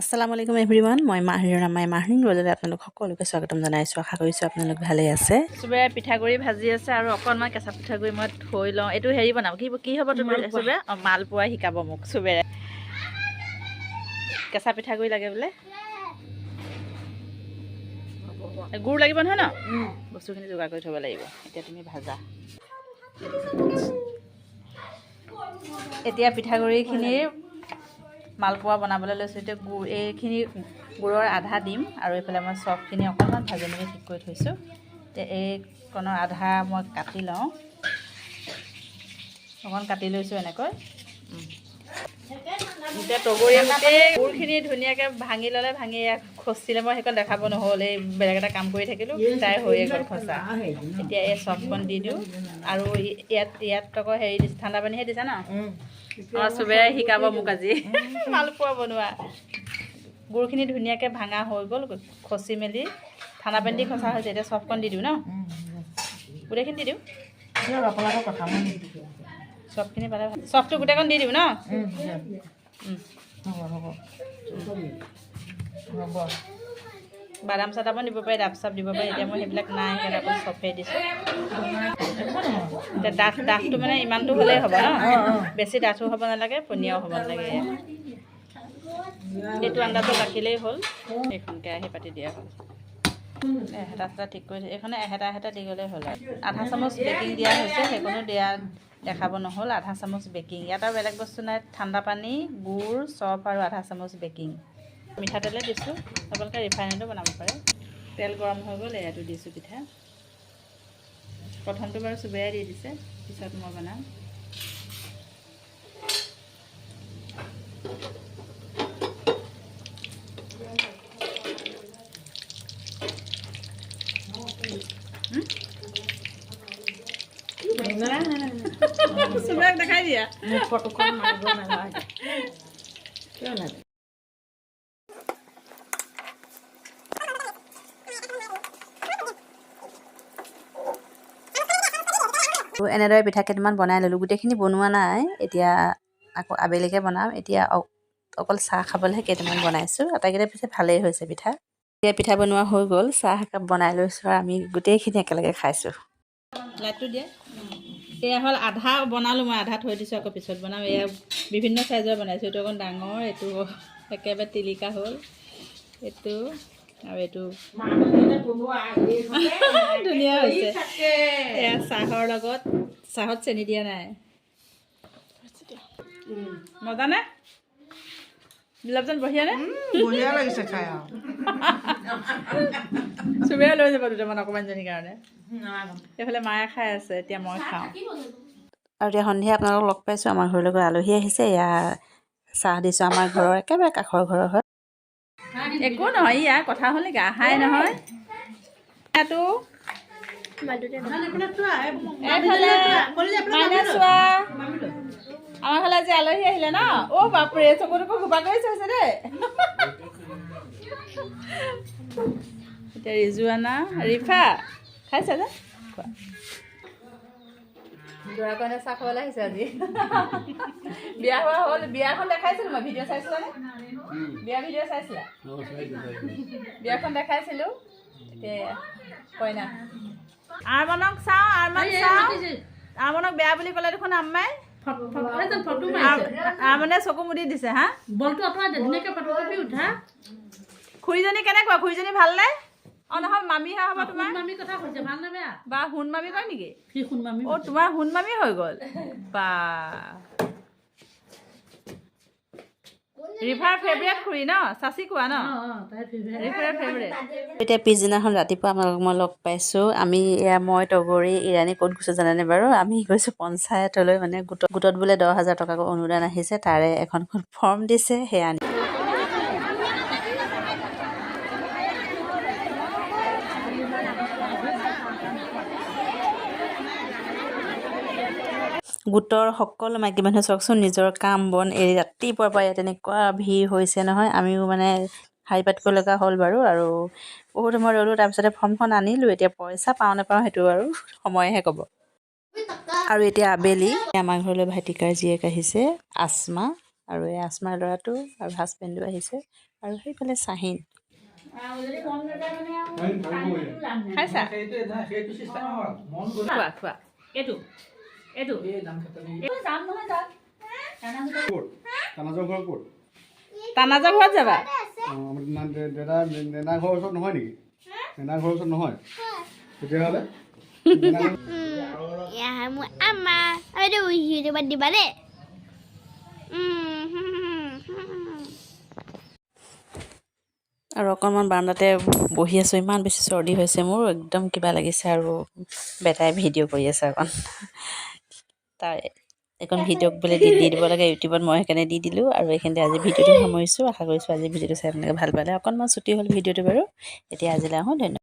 আসসালামু আলাইকুম এভৰিৱান মই মাহিৰৰ নামাই মাহিৰ ৰজলে আপোনালোক সকলোকে স্বাগতম জনাইছোঁ আশা কৰিছোঁ আপোনালোক ভালেই আছে চুবেৰে পিঠাগুড়ি ভাজি আছে আৰু অকণমান কেঁচা পিঠাগুড়ি মই থৈ লওঁ এইটো হেৰি বনাম কি হ'ব চুবে মালপোৱা শিকাব মোক চুবেৰে কেঁচা পিঠাগুড়ি লাগে বোলে গুড় লাগিব নহয় ন বস্তুখিনি যোগাৰ কৰি থ'ব লাগিব এতিয়া তুমি ভাজা এতিয়া পিঠাগুড়িখিনিৰ মালপোৱা বনাবলৈ লৈছোঁ এতিয়া গুড় এইখিনি গুড়ৰ আধা দিম আৰু এইফালে মই চবখিনি অকণমান ভাজি মেলি ঠিক কৰি থৈছোঁ এতিয়া এইকণৰ আধা মই কাটি লওঁ অকণ কাটি লৈছোঁ এনেকৈ এতিয়া তগৰীয়া গোটেই গুড়খিনি ধুনীয়াকৈ ভাঙি ল'লে ভাঙি খচিলে মই সেইকণ দেখাব নহ'ল এই বেলেগ এটা কাম কৰি থাকিলোঁ তাই হৈয়ে গ'ল খচা এতিয়া এই চবকণ দি দিওঁ আৰু ইয়াত আকৌ হেৰি দিছে ঠাণ্ডা পানীহে দিছা ন অঁ চুবেৰে শিকাব মোক আজি মালপোৱা বনোৱা গুড়খিনি ধুনীয়াকৈ ভাঙা হৈ গ'ল খচি মেলি ঠাণ্ডা পানী দি খচা হৈছে এতিয়া চবকণ দি দিওঁ ন গোটেইখিনি দি দিওঁ চবখিনি পালে চবটো গোটেইকণ দি দিওঁ ন বাদাম চাদামো দিব পাৰি ডাব চাব দিব পাৰি এতিয়া মই সেইবিলাক নাই সেইকাৰণে অকণ চফেই দিছোঁ এতিয়া ডাঠটো মানে ইমানটো হ'লেই হ'ব ন বেছি ডাঠো হ'ব নালাগে পনীয়াও হ'ব নালাগে এইটো আন্দাজত ৰাখিলেই হ'ল এইখন কেৰাহী পাতি দিয়া হ'ল এহেটা চেটা ঠিক কৰি এইখনে এহেটা দি গ'লেই হ'ল আৰু আধা চামুচ বেকিং দিয়া হৈছে সেইকণো দিয়া দেখাব নহ'ল আধা চামুচ বেকিং ইয়াত আৰু বেলেগ বস্তু নাই ঠাণ্ডা পানী গুড় চফ আৰু আধা চামুচ বেকিং মিঠাতেলে দিছোঁ আপোনালোকে ৰিফাইনেটো বনাব পাৰে তেল গৰম হৈ গ'ল এয়াতো দিছোঁ পিঠা প্ৰথমটো বাৰু চুবেৰাই দি দিছে পিছত মই বনাম চুবেৰাক দেখাই দিয়া ফটোখন মাৰিব নালাগে কিয় লাগে এনেদৰে পিঠা কেইটামান বনাই ল'লোঁ গোটেইখিনি বনোৱা নাই এতিয়া আকৌ আবেলিকৈ বনাম এতিয়া অকল চাহ খাবলৈহে কেইটামান বনাইছোঁ আটাইকেইটা পিছে ভালেই হৈছে পিঠা এতিয়া পিঠা বনোৱা হৈ গ'ল চাহ একাপ বনাই লৈছোঁ আৰু আমি গোটেইখিনি একেলগে খাইছোঁ লাইটটো দিয়ে এয়া হ'ল আধা বনালোঁ মই আধা থৈ দিছোঁ আকৌ পিছত বনাম এয়া বিভিন্ন চাইজৰ বনাইছোঁ এইটো অকণ ডাঙৰ এইটো একেবাৰে টিলিকা হ'ল এইটো আৰু এইটো ধুনীয়া হৈছে এয়া চাহৰ লগত চাহত চেনি দিয়া নাই মজা নে গোলাপজান বঢ়িয়া নে বঢ়িয়া লাগিছে খাই আৰু চুবেৰে লৈ যাব দুটামান অকণমানজনীৰ কাৰণে এইফালে মায়ে খাই আছে এতিয়া মই খাওঁ আৰু এতিয়া সন্ধিয়া আপোনালোকক লগ পাইছোঁ আমাৰ ঘৰলৈ গৈ আলহী আহিছে এয়া চাহ দিছোঁ আমাৰ ঘৰৰ একেবাৰে কাষৰ ঘৰৰ হয় একো নহয় ইয়াৰ কথা হ'ল নেকি আহাই নহয় ইয়াতো চোৱা আমাৰ ঘৰলৈ আজি আলহী আহিলে ন অ' বাপৰে চকুটোকো ঘোপা কৰি চাইছে দেই এতিয়া ৰিজুৱানা ৰিফা খাইছে যে খোৱা ল'ৰা কাৰণে চাহ খাবলৈ আহিছে আজি বিয়া হোৱা হ'ল বিয়াখন দেখাইছিলোঁ মই ভিডিঅ' চাইছিলানে বিয়া ভিডিঅ' চাইছিলা বিয়াখন দেখাইছিলোঁ এতিয়া কইনা আৰমানক চাওঁ আৰমানক বেয়া বুলি ক'লে দেখোন আম্মাই মানে চকু মুদি দিছে হা বলটো আঁতৰাই দে ধুনীয়াকৈ ফটো কপি উঠা খুৰীজনী কেনেকুৱা খুৰীজনী ভালনে অঁ নহয় মামীহে হ'ব তোমাৰ মামী কথা কৈছে ভাল নে বেয়া বা সোণ মামী কয় নেকি সোণ মামী অঁ তোমাৰ সোণ মামী হৈ গ'ল বা ৰিভাৰ ফেভৰেট খুৰী ন চাচি কোৱা ন ৰিভাৰ ফেভৰেট এতিয়া পিছদিনাখন ৰাতিপুৱা আপোনালোকক মই লগ পাইছোঁ আমি এয়া মই তগৰী ইৰাণী ক'ত গৈছোঁ জানেনে বাৰু আমি গৈছোঁ পঞ্চায়তলৈ মানে গোটত বোলে 10,000 টকাকৈ অনুদান আহিছে তাৰে এখন ফৰ্ম দিছে সেয়া গোটৰ সকলো মাইকী মানুহে চাওকচোন নিজৰ কাম বন এৰি ৰাতিপুৱাৰ পৰা ইয়াত এনেকুৱা ভিৰ হৈছে নহয় আমিও মানে শাৰী পাতিব লগা হ'ল বাৰু আৰু বহুত সময় ৰ'লোঁ তাৰপিছতে ফৰ্মখন আনিলোঁ এতিয়া পইচা পাওঁ নাপাওঁ সেইটো আৰু সময়েহে ক'ব আৰু এতিয়া আবেলি আমাৰ ঘৰলৈ ভাইটিকাৰ জীয়েক আহিছে আসমা আৰু এই আচমাৰ ল'ৰাটো আৰু হাজবেণ্ডো আহিছে আৰু সেইফালে চাহিন খাইছা খোৱা খোৱা এইটো এইটো তানাজৰ ঘৰত যাবা নেনা ঘৰৰ ওচৰত নহয় নেকি নেনা ঘৰৰ ওচৰত নহয় তেতিয়াহ'লে মোৰ আমা আৰু ইউটিউবত দিবা দেই আৰু অকণমান বাৰাণ্ডাতে বহি আছোঁ ইমান বেছি চৰ্দি হৈছে মোৰ একদম কিবা লাগিছে আৰু বেটাই ভিডিঅ' কৰি আছে অকণ তাৰ এখন ভিডিঅ' বোলে দি দিব লাগে ইউটিউবত মই সেইকাৰণে দি দিলোঁ আৰু এইখিনিতে আজি ভিডিঅ'টো সামৰিছোঁ আশা কৰিছোঁ আজি ভিডিঅ'টো চাই আপোনালোকে ভাল পালে অকণমান ছুটি হ'ল ভিডিঅ'টো বাৰু এতিয়া আজিলৈ আহোঁ ধন্যবাদ